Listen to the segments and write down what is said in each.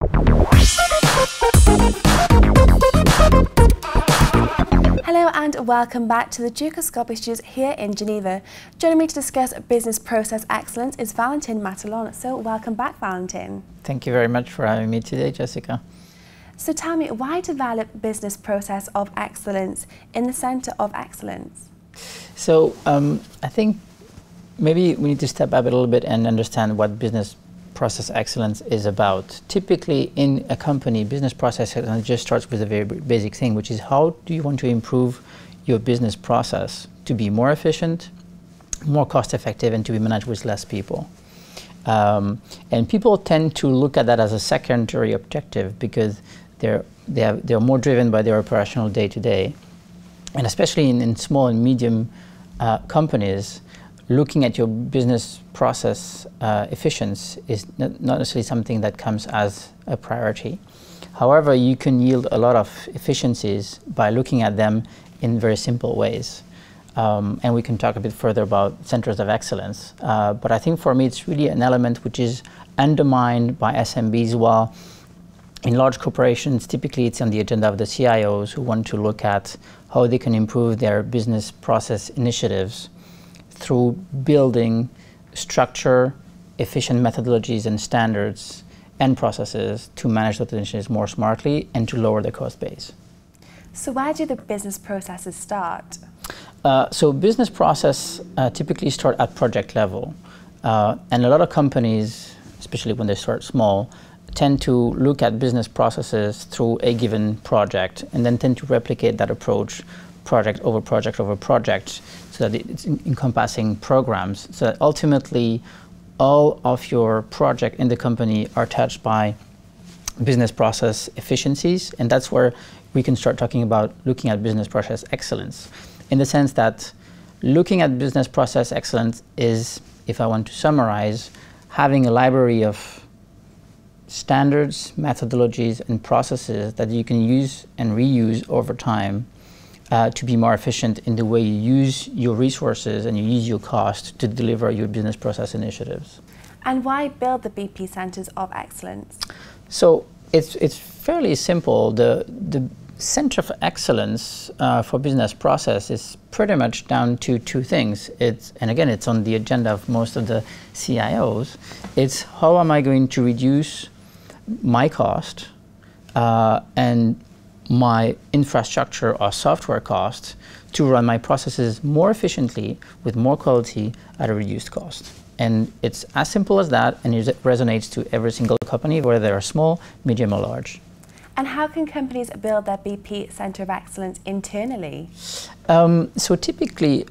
Hello and welcome back to the Ducoscopy Studios here in Geneva. Joining me to discuss business process excellence is Valentin Matillon. So welcome back, Valentin. Thank you very much for having me today, Jessica. So tell me, why develop business process of excellence in the Centre of Excellence? So I think maybe we need to step up a little bit and understand what business process excellence is about. Typically in a company, business process excellence just starts with a very basic thing, which is how do you want to improve your business process to be more efficient, more cost effective, and to be managed with less people. And people tend to look at that as a secondary objective because they're more driven by their operational day-to-day. And especially in small and medium companies, looking at your business process efficiency is not necessarily something that comes as a priority. However, you can yield a lot of efficiencies by looking at them in very simple ways. And we can talk a bit further about centers of excellence. But I think for me, it's really an element which is undermined by SMBs, while in large corporations, typically it's on the agenda of the CIOs who want to look at how they can improve their business process initiatives through building structure, efficient methodologies and standards and processes to manage those initiatives more smartly and to lower the cost base. So where do the business processes start? So business process typically start at project level. And a lot of companies, especially when they start small, tend to look at business processes through a given project and then tend to replicate that approach project over project over project, so that it's encompassing programs, so that ultimately all of your projects in the company are touched by business process efficiencies. And that's where we can start talking about looking at business process excellence, in the sense that looking at business process excellence is, if I want to summarize, having a library of standards, methodologies, and processes that you can use and reuse over time to be more efficient in the way you use your resources and you use your cost to deliver your business process initiatives. And why build the BP Centers of Excellence? So it's fairly simple. The Center of Excellence for business process is pretty much down to two things. And again, it's on the agenda of most of the CIOs. It's how am I going to reduce my cost and my infrastructure or software cost to run my processes more efficiently with more quality at a reduced cost. And it's as simple as that, and it resonates to every single company, whether they're small, medium, or large. And how can companies build their BP Center of Excellence internally? So typically,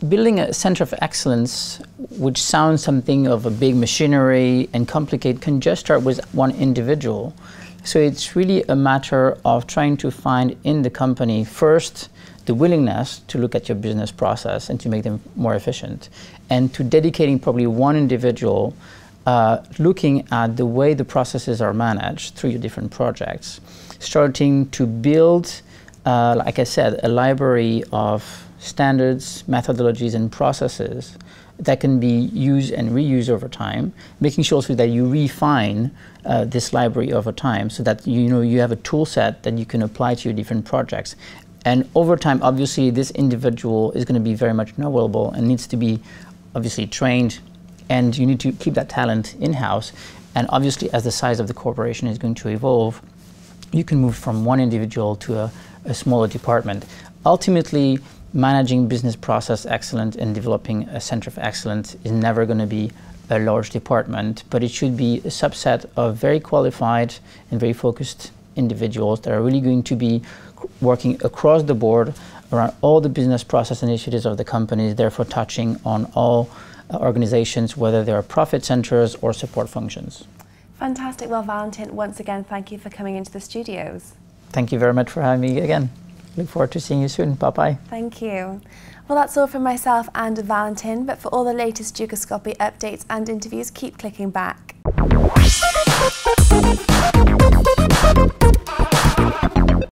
building a center of excellence, which sounds something of a big machinery and complicated, can just start with one individual. So it's really a matter of trying to find in the company, first, the willingness to look at your business process and to make them more efficient, and to dedicating probably one individual looking at the way the processes are managed through your different projects, starting to build, like I said, a library of standards, methodologies, and processes that can be used and reused over time, making sure also that you refine this library over time, so that you have a tool set that you can apply to your different projects. And over time, obviously, this individual is going to be very much knowledgeable and needs to be obviously trained, and you need to keep that talent in-house. And obviously, as the size of the corporation is going to evolve, you can move from one individual to a smaller department. Ultimately, managing business process excellence and developing a center of excellence is never going to be a large department, but it should be a subset of very qualified and very focused individuals that are really going to be working across the board around all the business process initiatives of the companies, therefore touching on all organizations, whether they are profit centers or support functions. Fantastic. Well, Valentin, once again, thank you for coming into the studios. Thank you very much for having me again. Look forward to seeing you soon. Bye-bye. Thank you. Well, that's all from myself and Valentin, but for all the latest Ducoscopy updates and interviews, keep clicking back.